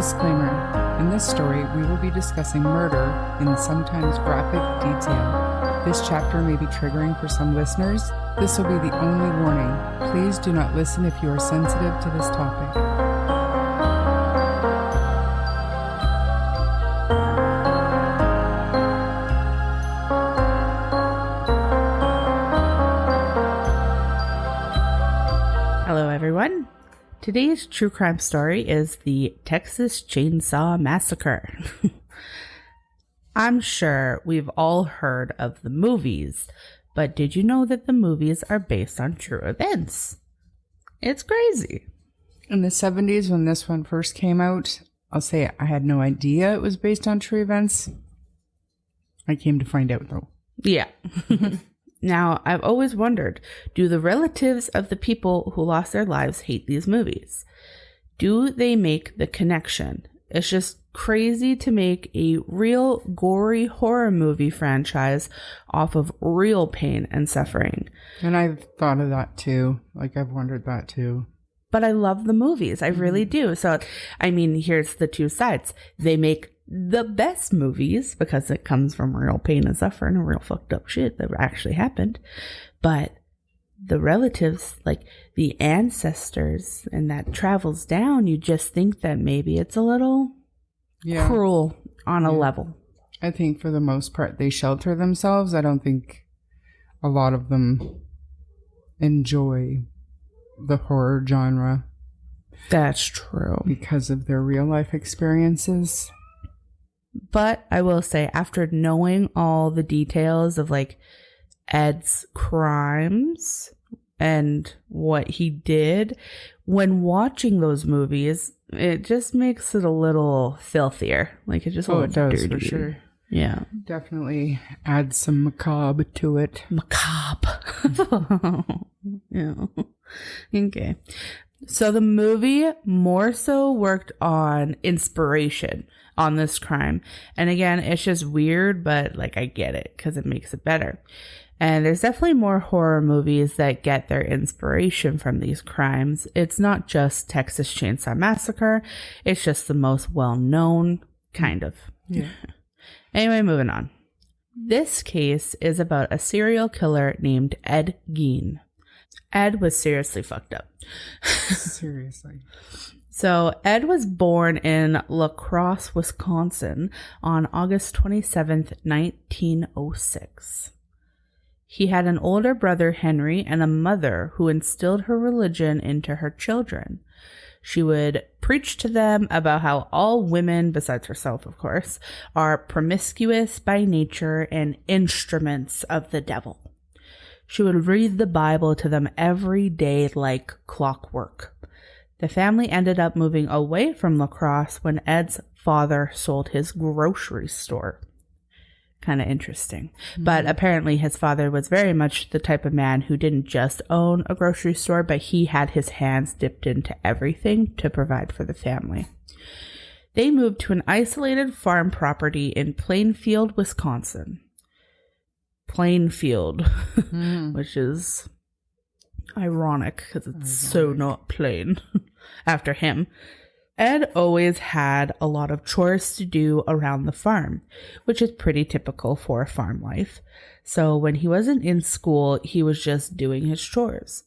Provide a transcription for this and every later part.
Disclaimer. In this story, we will be discussing murder in sometimes graphic detail. This chapter may be triggering for some listeners. This will be the only warning. Please do not listen if you are sensitive to this topic. Hello, everyone. Today's true crime story is the Texas Chainsaw Massacre. I'm sure we've all heard of the movies, but did you know that the movies are based on true events? It's crazy. In the 70s, when this one first came out, I'll say I had no idea it was based on true events. I came to find out, though. Yeah. Now, I've always wondered, do the relatives of the people who lost their lives hate these movies? Do they make the connection? It's just crazy to make a real gory horror movie franchise off of real pain and suffering. And I've thought of that too. I've wondered that too. But I love the movies. I really do. So, I mean, here's the two sides. They make the best movies because it comes from real pain and suffering and real fucked up shit that actually happened. But the relatives, like the ancestors, and that travels down, you just think that maybe it's a little cruel on a level. I think for the most part they shelter themselves. I don't think a lot of them enjoy the horror genre. That's true. Because of their real life experiences. But I will say, after knowing all the details of Ed's crimes and what he did, when watching those movies, it just makes it a little filthier. It just a little it does, dirty. for sure. Yeah. Definitely adds some macabre to it. Macabre. Yeah. Okay. So the movie more so worked on inspiration on this crime. And again, it's just weird, but I get it because it makes it better. And there's definitely more horror movies that get their inspiration from these crimes. It's not just Texas Chainsaw Massacre. It's just the most well-known, kind of. Yeah. Anyway, moving on. This case is about a serial killer named Ed Gein. Ed was seriously fucked up. Seriously. So Ed was born in La Crosse, Wisconsin on August 27th, 1906. He had an older brother, Henry, and a mother who instilled her religion into her children. She would preach to them about how all women, besides herself, of course, are promiscuous by nature and instruments of the devil. She would read the Bible to them every day like clockwork. The family ended up moving away from La Crosse when Ed's father sold his grocery store. Kind of interesting. Mm-hmm. But apparently his father was very much the type of man who didn't just own a grocery store, but he had his hands dipped into everything to provide for the family. They moved to an isolated farm property in Plainfield, Wisconsin. Plainfield, which is ironic because it's so not plain after him. Ed always had a lot of chores to do around the farm, which is pretty typical for a farm life. So when he wasn't in school, he was just doing his chores.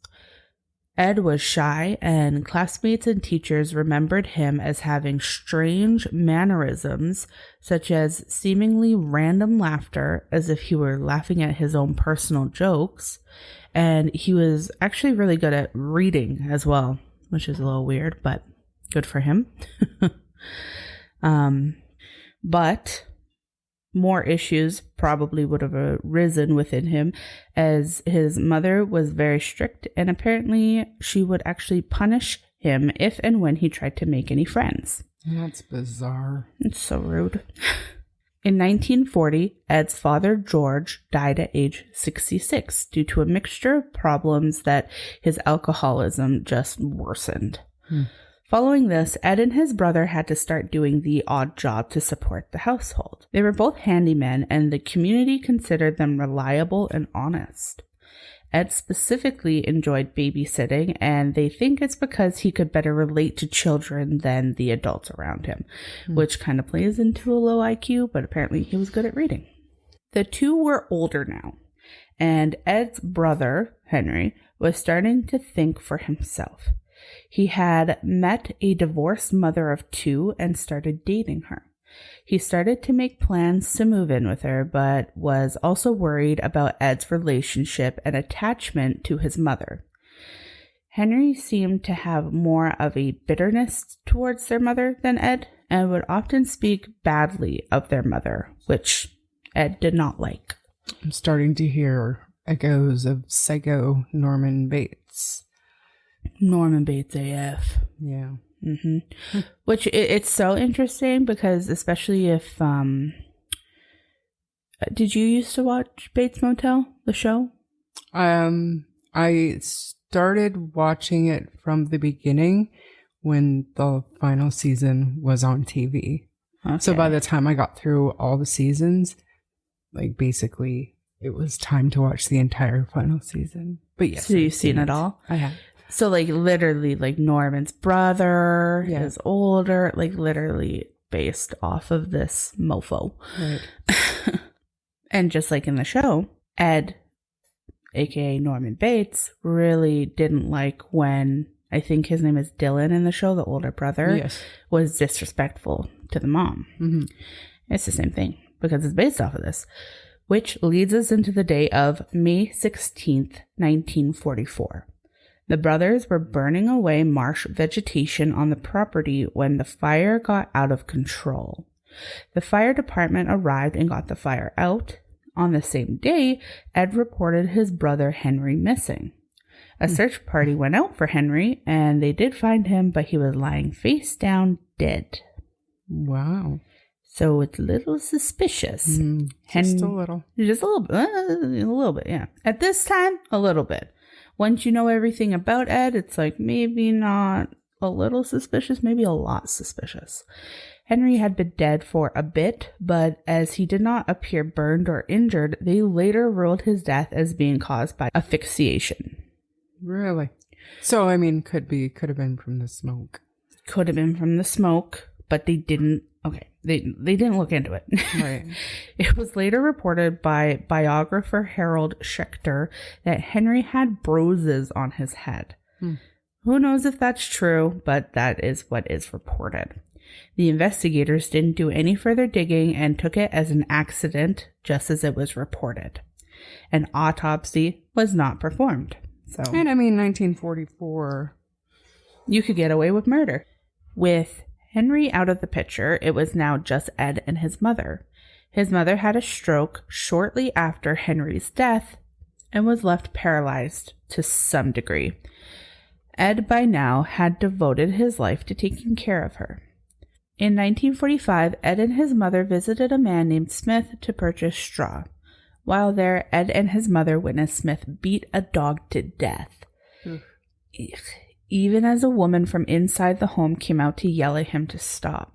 Ed was shy, and classmates and teachers remembered him as having strange mannerisms, such as seemingly random laughter, as if he were laughing at his own personal jokes. And he was actually really good at reading as well, which is a little weird, but good for him. But more issues probably would have arisen within him, as his mother was very strict, and apparently she would actually punish him if and when he tried to make any friends. That's bizarre. It's so rude. In 1940, Ed's father, George, died at age 66 due to a mixture of problems that his alcoholism just worsened. Following this, Ed and his brother had to start doing the odd job to support the household. They were both handymen, and the community considered them reliable and honest. Ed specifically enjoyed babysitting, and they think it's because he could better relate to children than the adults around him, which kind of plays into a low IQ, but apparently he was good at reading. The two were older now, and Ed's brother, Henry, was starting to think for himself. He had met a divorced mother of two and started dating her. He started to make plans to move in with her, but was also worried about Ed's relationship and attachment to his mother. Henry seemed to have more of a bitterness towards their mother than Ed, and would often speak badly of their mother, which Ed did not like. I'm starting to hear echoes of Psycho Norman Bates. Norman Bates AF. Yeah. Mm-hmm. Which it's so interesting because especially if did you used to watch Bates Motel, the show? I started watching it from the beginning when the final season was on TV. Okay. So by the time I got through all the seasons, like basically it was time to watch the entire final season. But yes. So you've seen it all? I have. So, like, literally, like, Norman's brother is older, like, literally based off of this mofo. Right. And just like in the show, Ed, a.k.a. Norman Bates, really didn't like when, I think his name is Dylan in the show, the older brother, was disrespectful to the mom. Mm-hmm. It's the same thing, because it's based off of this. Which leads us into the day of May 16th, 1944. The brothers were burning away marsh vegetation on the property when the fire got out of control. The fire department arrived and got the fire out. On the same day, Ed reported his brother Henry missing. A search party went out for Henry, and they did find him, but he was lying face down dead. Wow. So it's a little suspicious. Just a little. Just a little bit, yeah. At this time, a little bit. Once you know everything about Ed, it's like maybe not a little suspicious, maybe a lot suspicious. Henry had been dead for a bit, but as he did not appear burned or injured, they later ruled his death as being caused by asphyxiation. Really? So, I mean, could have been from the smoke. Could have been from the smoke, but they didn't. Okay, they didn't look into it. Right. It was later reported by biographer Harold Schechter that Henry had bruises on his head. Who knows if that's true, but that is what is reported. The investigators didn't do any further digging and took it as an accident, just as it was reported. An autopsy was not performed. So, and I mean, 1944. You could get away with murder. With Henry out of the picture, it was now just Ed and his mother. His mother had a stroke shortly after Henry's death and was left paralyzed to some degree. Ed by now had devoted his life to taking care of her. In 1945, Ed and his mother visited a man named Smith to purchase straw. While there, Ed and his mother witnessed Smith beat a dog to death. Even as a woman from inside the home came out to yell at him to stop.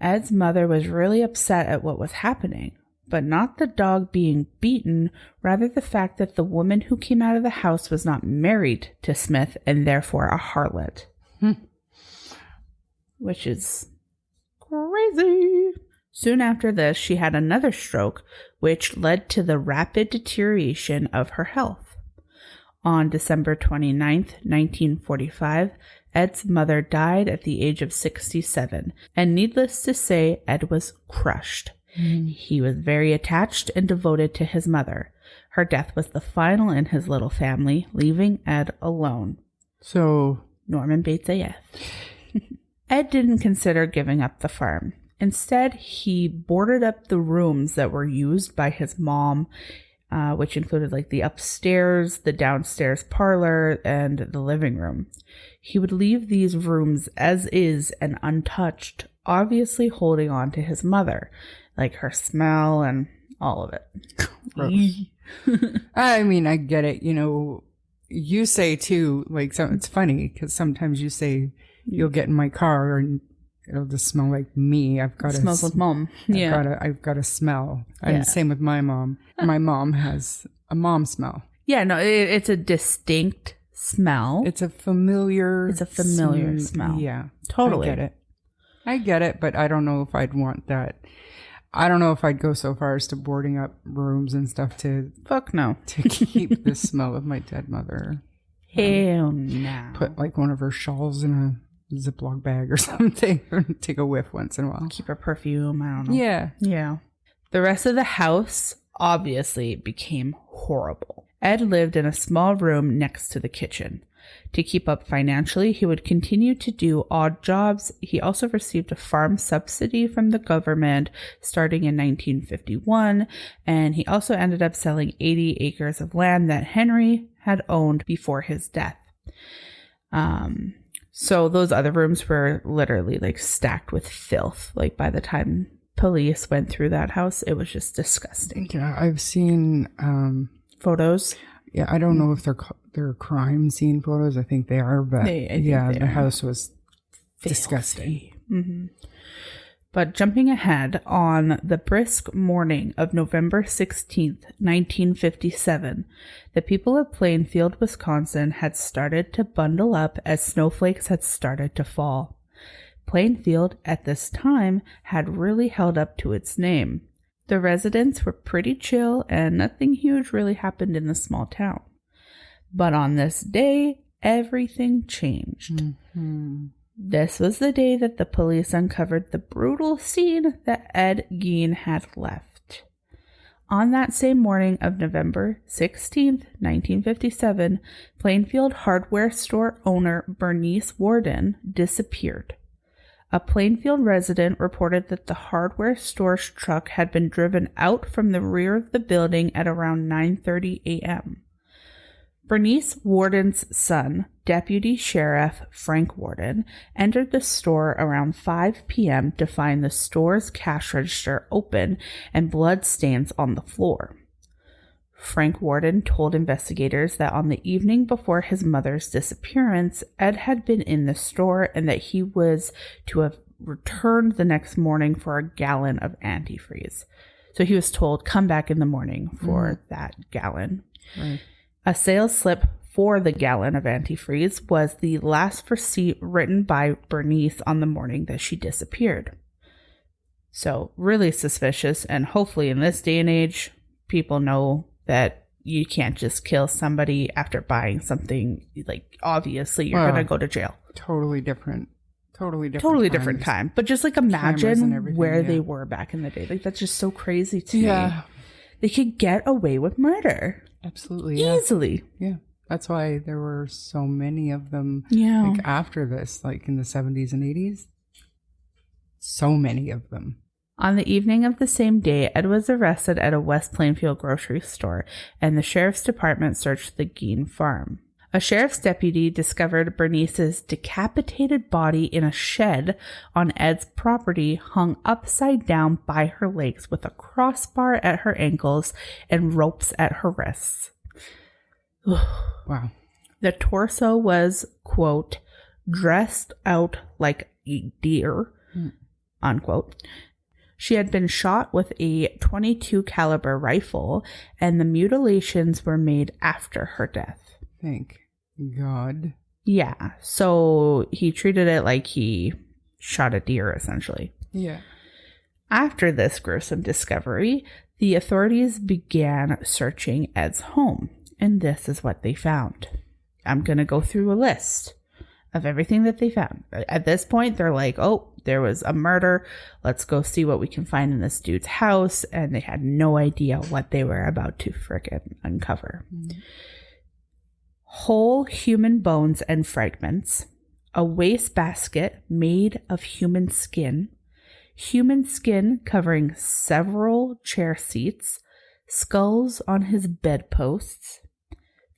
Ed's mother was really upset at what was happening, but not the dog being beaten, rather the fact that the woman who came out of the house was not married to Smith and therefore a harlot. Which is crazy. Soon after this, she had another stroke, which led to the rapid deterioration of her health. On December 29th, 1945, Ed's mother died at the age of 67, and needless to say, Ed was crushed. He was very attached and devoted to his mother. Her death was the final in his little family, leaving Ed alone. So, Norman Bates AF. Ed didn't consider giving up the farm. Instead, he boarded up the rooms that were used by his mom, which included like the upstairs, the downstairs parlor, and the living room. He would leave these rooms as is and untouched, obviously holding on to his mother, like her smell and all of it. I mean, I get it. You know, you say too, like, so it's funny because sometimes you say you'll get in my car and it'll just smell like me. I've got smells like mom. I've got a smell. And same with my mom. My mom has a mom smell. Yeah, no, it's a distinct smell. It's a familiar smell. Yeah. Totally. I get it, but I don't know if I'd want that. I don't know if I'd go so far as to boarding up rooms and stuff to Fuck no. to keep the smell of my dead mother. Hell no. Put like one of her shawls in a Ziploc bag or something, or take a whiff once in a while. Keep her perfume. I don't know. Yeah. Yeah. The rest of the house obviously became horrible. Ed lived in a small room next to the kitchen. To keep up financially, he would continue to do odd jobs. He also received a farm subsidy from the government starting in 1951, and he also ended up selling 80 acres of land that Henry had owned before his death. So those other rooms were literally like stacked with filth. Like by the time police went through that house, it was just disgusting. Yeah, I've seen Photos. Yeah, I don't know if they're crime scene photos. I think they are, but the house was disgusting. Mm-hmm. But jumping ahead, on the brisk morning of November 16th, 1957, the people of Plainfield, Wisconsin had started to bundle up as snowflakes had started to fall. Plainfield, at this time, had really held up to its name. The residents were pretty chill and nothing huge really happened in the small town. But on this day, everything changed. Mm-hmm. This was the day that the police uncovered the brutal scene that Ed Gein had left. On that same morning of November 16th, 1957, Plainfield hardware store owner Bernice Warden disappeared. A Plainfield resident reported that the hardware store's truck had been driven out from the rear of the building at around 9:30 a.m. Bernice Warden's son, Deputy Sheriff Frank Warden, entered the store around 5 p.m. to find the store's cash register open and blood stains on the floor. Frank Warden told investigators that on the evening before his mother's disappearance, Ed had been in the store and that he was to have returned the next morning for a gallon of antifreeze. So he was told, come back in the morning for that gallon. Right. A sales slip for the gallon of antifreeze was the last receipt written by Bernice on the morning that she disappeared. So really suspicious, and hopefully in this day and age, people know that you can't just kill somebody after buying something. Like, obviously, you're going to go to jail. Totally different time. But just like imagine where they were back in the day. Like, that's just so crazy to me. They could get away with murder. Absolutely. Easily. Yeah. That's why there were so many of them. Yeah. Like after this, like in the 70s and 80s. So many of them. On the evening of the same day, Ed was arrested at a West Plainfield grocery store, and the sheriff's department searched the Gein farm. A sheriff's deputy discovered Bernice's decapitated body in a shed on Ed's property, hung upside down by her legs with a crossbar at her ankles and ropes at her wrists. Wow. The torso was, quote, dressed out like a deer, unquote. She had been shot with a .22 caliber rifle, and the mutilations were made after her death. Thank God. Yeah, so he treated it like he shot a deer, essentially. Yeah. After this gruesome discovery, the authorities began searching Ed's home, and this is what they found. I'm going to go through a list of everything that they found. At this point, they're like, oh, there was a murder. Let's go see what we can find in this dude's house. And they had no idea what they were about to frickin' uncover. Mm-hmm. Whole human bones and fragments, a wastebasket made of human skin covering several chair seats, skulls on his bedposts,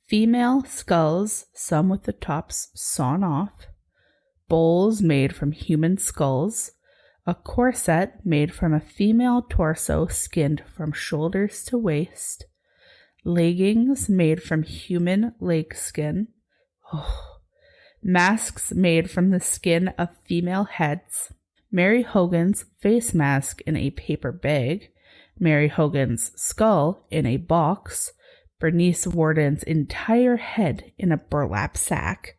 female skulls, some with the tops sawn off, bowls made from human skulls, a corset made from a female torso skinned from shoulders to waist, leggings made from human leg skin, masks made from the skin of female heads, Mary Hogan's face mask in a paper bag, Mary Hogan's skull in a box, Bernice Worden's entire head in a burlap sack,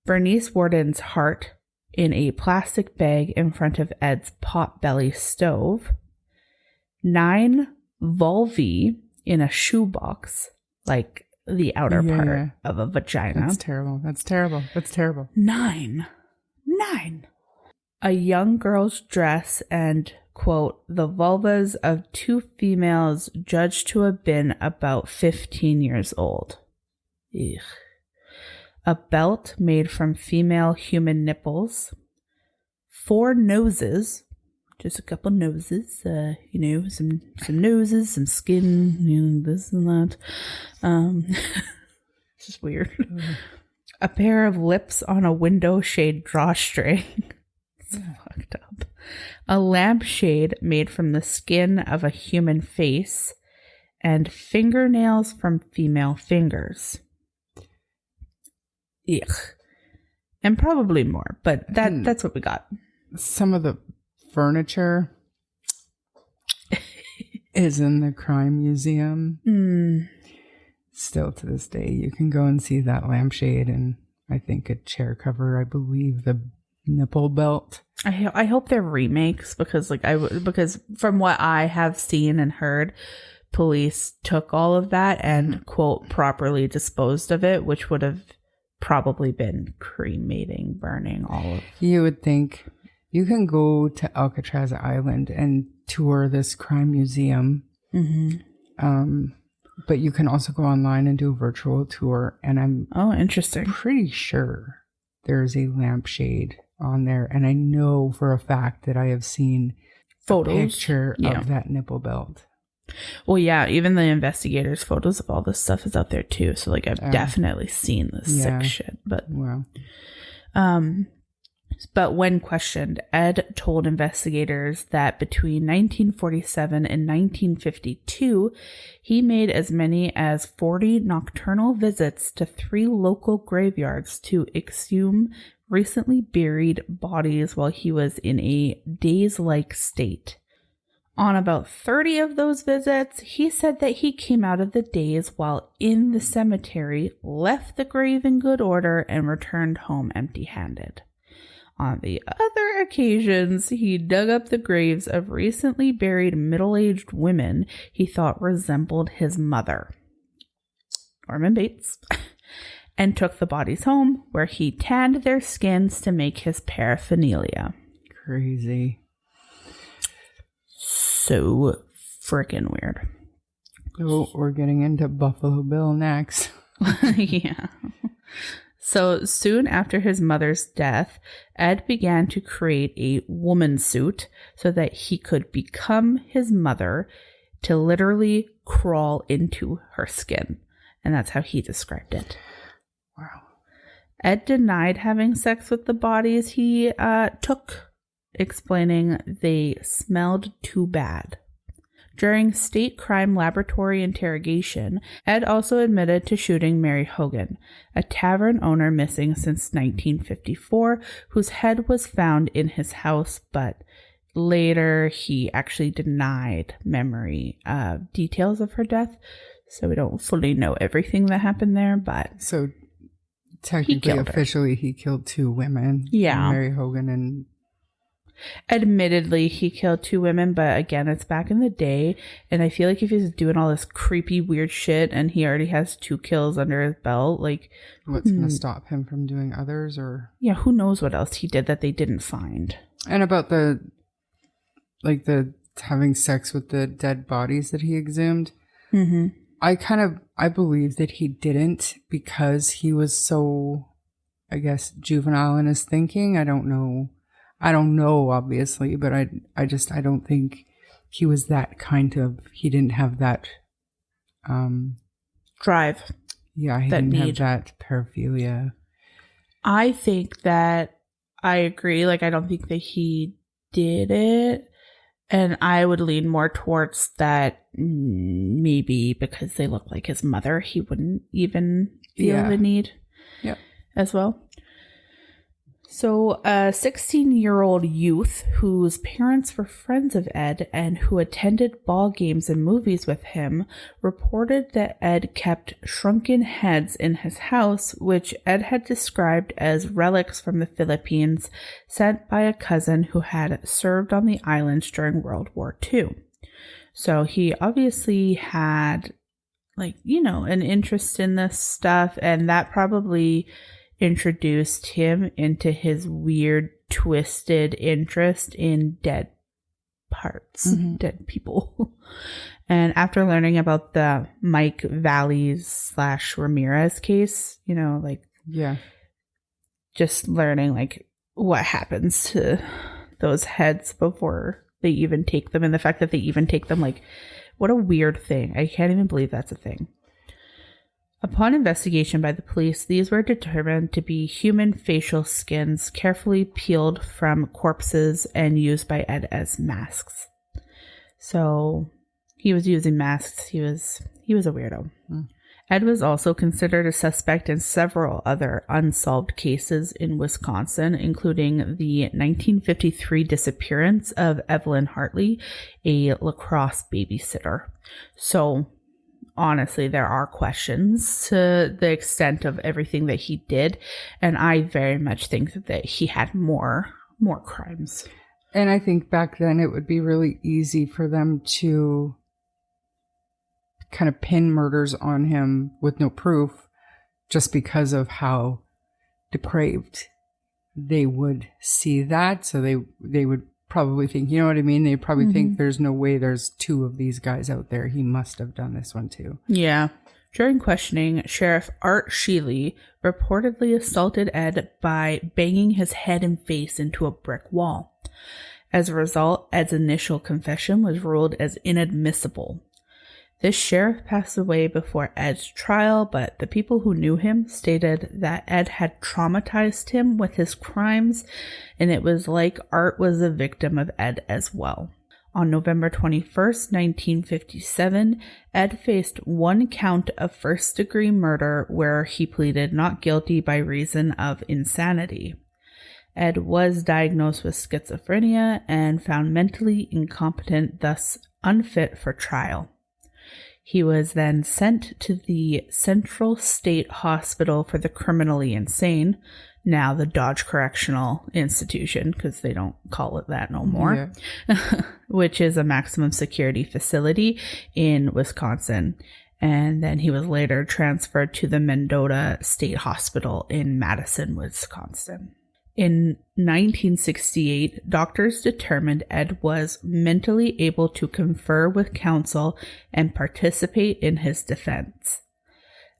Bernice Worden's heart in a plastic bag in front of Ed's potbelly stove, 9 vulvae in a shoebox, like the outer part of a vagina. That's terrible. That's terrible. That's terrible. 9. A young girl's dress and, quote, the vulvas of 2 females judged to have been about 15 years old. Ugh. A belt made from female human nipples. 4 noses. Just a couple noses, some noses, some skin, this and that. It's just weird. A pair of lips on a window shade drawstring. It's fucked up. A lampshade made from the skin of a human face, and fingernails from female fingers. Ugh. And probably more, but that's what we got. Some of the furniture is in the crime museum. Still to this day, you can go and see that lampshade and I think a chair cover. I believe the nipple belt. I hope they're remakes because because from what I have seen and heard, police took all of that and, quote, properly disposed of it, which would have probably been cremating, burning all of. You would think. You can go to Alcatraz Island and tour this crime museum. But you can also go online and do a virtual tour. And I'm interesting. Pretty sure there's a lampshade on there. And I know for a fact that I have seen photos, a picture of that nipple belt. Well, yeah, even the investigators' photos of all this stuff is out there too. So I've definitely seen this sick shit. But wow. But when questioned, Ed told investigators that between 1947 and 1952, he made as many as 40 nocturnal visits to 3 local graveyards to exhume recently buried bodies while he was in a daze-like state. On about 30 of those visits, he said that he came out of the daze while in the cemetery, left the grave in good order, and returned home empty-handed. On the other occasions, he dug up the graves of recently buried middle-aged women he thought resembled his mother, Norman Bates, and took the bodies home, where he tanned their skins to make his paraphernalia. Crazy. So freaking weird. So we're getting into Buffalo Bill next. Yeah. So soon after his mother's death, Ed began to create a woman suit so that he could become his mother, to literally crawl into her skin. And that's how he described it. Wow. Ed denied having sex with the bodies he took, explaining they smelled too bad. During state crime laboratory interrogation, Ed also admitted to shooting Mary Hogan, a tavern owner missing since 1954, whose head was found in his house, but later he actually denied memory details of her death, so we don't fully know everything that happened there, but so technically, officially, he killed 2 women. Yeah. Mary Hogan and... Admittedly, he killed 2 women, but again, it's back in the day, and I feel like if he's doing all this creepy, weird shit, and he already has 2 kills under his belt, like... What's going to stop him from doing others, or... Yeah, who knows what else he did that they didn't find. And about the having sex with the dead bodies that he exhumed, I believe that he didn't because he was so, I guess, juvenile in his thinking. I don't know, obviously, but I don't think he was that he didn't have that drive. Yeah, he didn't have that paraphilia. I think that I agree. I don't think that he did it. And I would lean more towards that maybe because they look like his mother, he wouldn't even feel the need as well. So, a 16-year-old youth whose parents were friends of Ed and who attended ball games and movies with him reported that Ed kept shrunken heads in his house, which Ed had described as relics from the Philippines sent by a cousin who had served on the islands during World War II. So he obviously had, an interest in this stuff, and that probably introduced him into his weird, twisted interest in dead parts, dead people. And after learning about the Mike Valleys / Ramirez case, just learning what happens to those heads before they even take them, and the fact that they even take them, what a weird thing. I can't even believe that's a thing. Upon investigation by the police, these were determined to be human facial skins carefully peeled from corpses and used by Ed as masks. So he was using masks. He was a weirdo. Ed was also considered a suspect in several other unsolved cases in Wisconsin, including the 1953 disappearance of Evelyn Hartley, a lacrosse babysitter. So honestly, there are questions to the extent of everything that he did, and I very much think that he had more crimes. And I think back then it would be really easy for them to kind of pin murders on him with no proof, just because of how depraved they would see that. So they would probably think, you know what I mean? They probably think there's no way there's two of these guys out there. He must have done this one too. Yeah. During questioning, Sheriff Art Sheely reportedly assaulted Ed by banging his head and face into a brick wall. As a result, Ed's initial confession was ruled as inadmissible. This sheriff passed away before Ed's trial, but the people who knew him stated that Ed had traumatized him with his crimes, and it was like Art was a victim of Ed as well. On November 21st, 1957, Ed faced one count of first-degree murder where he pleaded not guilty by reason of insanity. Ed was diagnosed with schizophrenia and found mentally incompetent, thus unfit for trial. He was then sent to the Central State Hospital for the Criminally Insane, now the Dodge Correctional Institution, because they don't call it that no more, which is a maximum security facility in Wisconsin. And then he was later transferred to the Mendota State Hospital in Madison, Wisconsin. In 1968, doctors determined Ed was mentally able to confer with counsel and participate in his defense.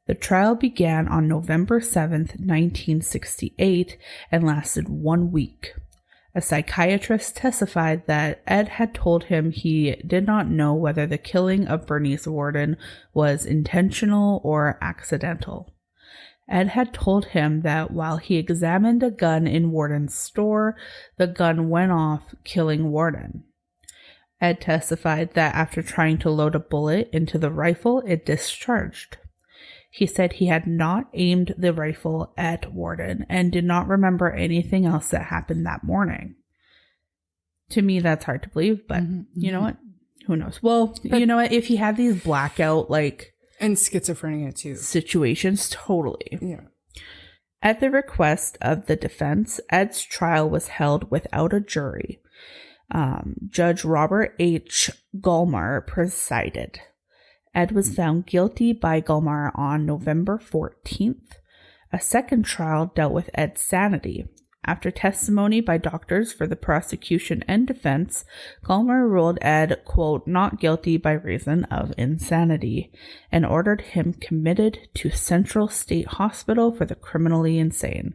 The trial began on November 7th, 1968, and lasted 1 week. A psychiatrist testified that Ed had told him he did not know whether the killing of Bernice Worden was intentional or accidental. Ed had told him that while he examined a gun in Warden's store, the gun went off, killing Warden. Ed testified that after trying to load a bullet into the rifle, it discharged. He said he had not aimed the rifle at Warden and did not remember anything else that happened that morning. To me, that's hard to believe, but you know what? Who knows? Well, you know what? If he had these blackout, and schizophrenia too. Situations, totally. Yeah. At the request of the defense, Ed's trial was held without a jury. Judge Robert H. Gulmar presided. Ed was found guilty by Gulmar on November 14th. A second trial dealt with Ed's sanity. After testimony by doctors for the prosecution and defense, Gulmar ruled Ed, quote, not guilty by reason of insanity, and ordered him committed to Central State Hospital for the Criminally Insane.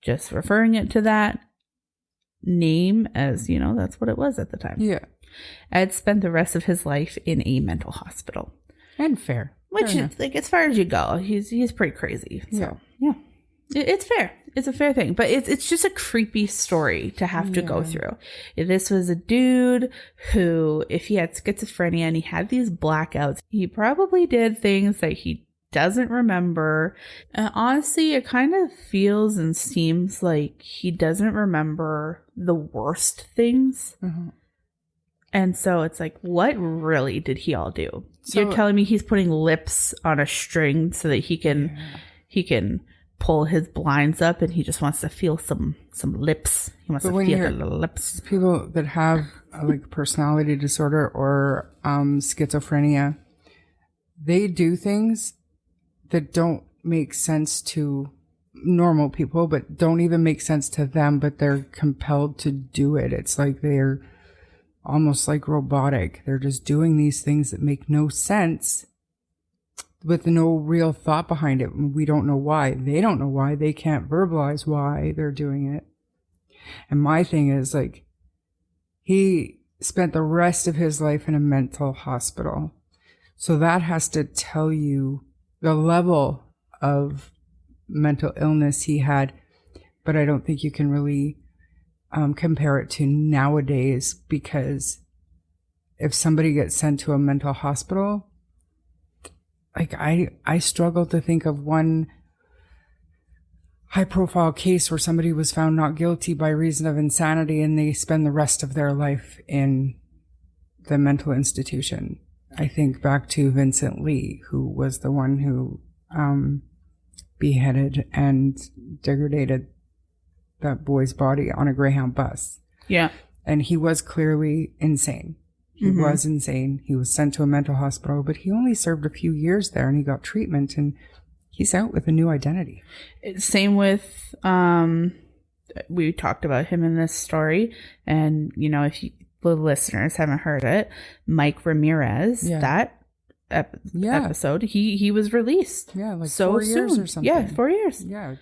Just referring it to that name as, that's what it was at the time. Yeah. Ed spent the rest of his life in a mental hospital. And fair. Which is, as far as you go, he's pretty crazy. So, yeah. It's fair. It's a fair thing, but it's just a creepy story to have to go through. This was a dude who, if he had schizophrenia and he had these blackouts, he probably did things that he doesn't remember. And honestly, it kind of feels and seems like he doesn't remember the worst things. Mhm. And so it's like, what really did he all do? So- You're telling me he's putting lips on a string so that he can pull his blinds up, and he just wants to feel some lips. He wants But to when feel the you're- little lips. People that have like personality disorder or schizophrenia, they do things that don't make sense to normal people, but don't even make sense to them, but they're compelled to do it. It's like they're almost like robotic. They're just doing these things that make no sense with no real thought behind it. We don't know why. They don't know why. They can't verbalize why they're doing it. And my thing is, like, he spent the rest of his life in a mental hospital. So that has to tell you the level of mental illness he had. But I don't think you can really compare it to nowadays, because if somebody gets sent to a mental hospital, like I struggle to think of one high profile case where somebody was found not guilty by reason of insanity and they spend the rest of their life in the mental institution. I think back to Vincent Lee, who was the one who beheaded and degraded that boy's body on a Greyhound bus. Yeah. And he was clearly insane. He was insane. He was sent to a mental hospital, but he only served a few years there and he got treatment and he's out with a new identity. Same with, we talked about him in this story. And, you know, if the listeners haven't heard it, Mike Ramirez, that episode, he was released. Yeah, like so 4 years soon. or something. Yeah, 4 years. Yeah.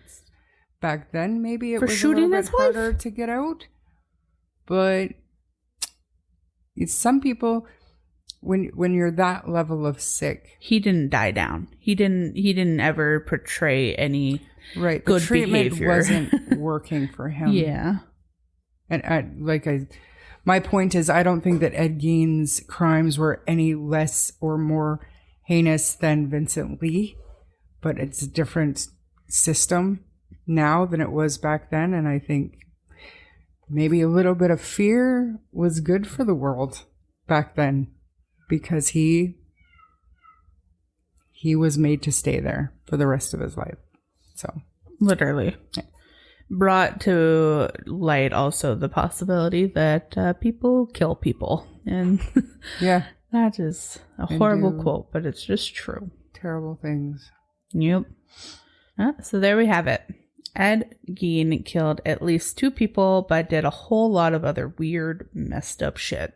Back then, maybe it For was shooting a little his bit harder to get out. But it's some people, when you're that level of sick, he didn't die down. He didn't ever portray any right? good The treatment behavior. wasn't working for him. Yeah. And my point is, I don't think that Ed Gein's crimes were any less or more heinous than Vincent Lee, but it's a different system now than it was back then. And I think maybe a little bit of fear was good for the world back then, because he was made to stay there for the rest of his life. So Literally. Brought to light also the possibility that people kill people. And yeah, that is a And horrible do quote, but it's just true. terrible things. Yep. So there we have it. Ed Gein killed at least 2 people, but did a whole lot of other weird, messed up shit.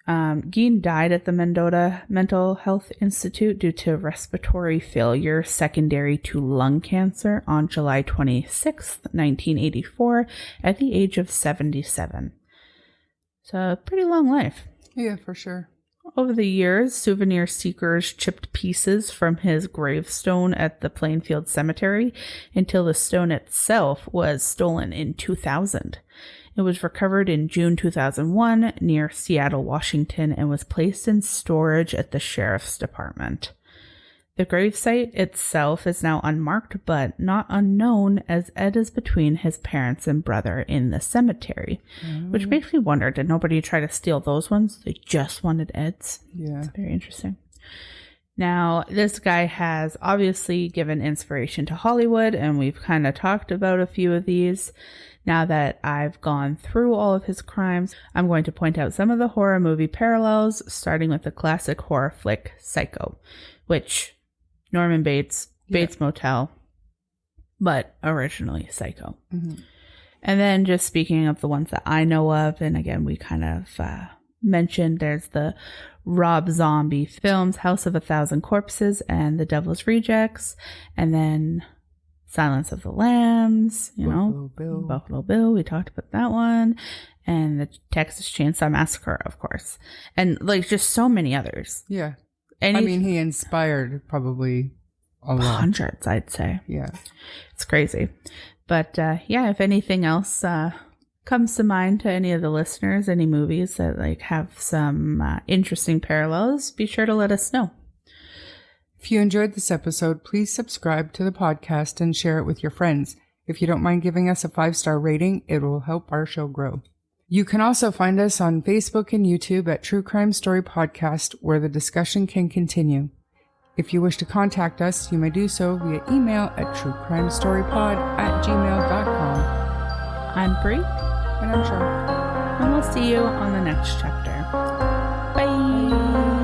Gein died at the Mendota Mental Health Institute due to respiratory failure secondary to lung cancer on July 26th, 1984, at the age of 77. So, a pretty long life. Yeah, for sure. Over the years, souvenir seekers chipped pieces from his gravestone at the Plainfield Cemetery until the stone itself was stolen in 2000. It was recovered in June 2001 near Seattle, Washington, and was placed in storage at the Sheriff's Department. The gravesite itself is now unmarked but not unknown, as Ed is between his parents and brother in the cemetery, which makes me wonder, did nobody try to steal those ones? They just wanted Ed's? Yeah. It's very interesting. Now, this guy has obviously given inspiration to Hollywood, and we've kind of talked about a few of these. Now that I've gone through all of his crimes, I'm going to point out some of the horror movie parallels, starting with the classic horror flick Psycho, which Norman Bates, Bates Motel, but originally Psycho. Mm-hmm. And then just speaking of the ones that I know of, and again, we kind of mentioned, there's the Rob Zombie films, House of a Thousand Corpses and The Devil's Rejects, and then Silence of the Lambs, Buffalo Bill, we talked about that one, and the Texas Chainsaw Massacre, of course, and like just so many others. Yeah. I mean, he inspired probably a lot. Hundreds, I'd say. Yeah. It's crazy. But yeah, if anything else comes to mind to any of the listeners, any movies that like have some interesting parallels, be sure to let us know. If you enjoyed this episode, please subscribe to the podcast and share it with your friends. If you don't mind giving us a 5-star rating, it will help our show grow. You can also find us on Facebook and YouTube at True Crime Story Podcast, where the discussion can continue. If you wish to contact us, you may do so via email at truecrimestorypod@gmail.com. I'm Bree. And I'm Cheryl. And we'll see you on the next chapter. Bye.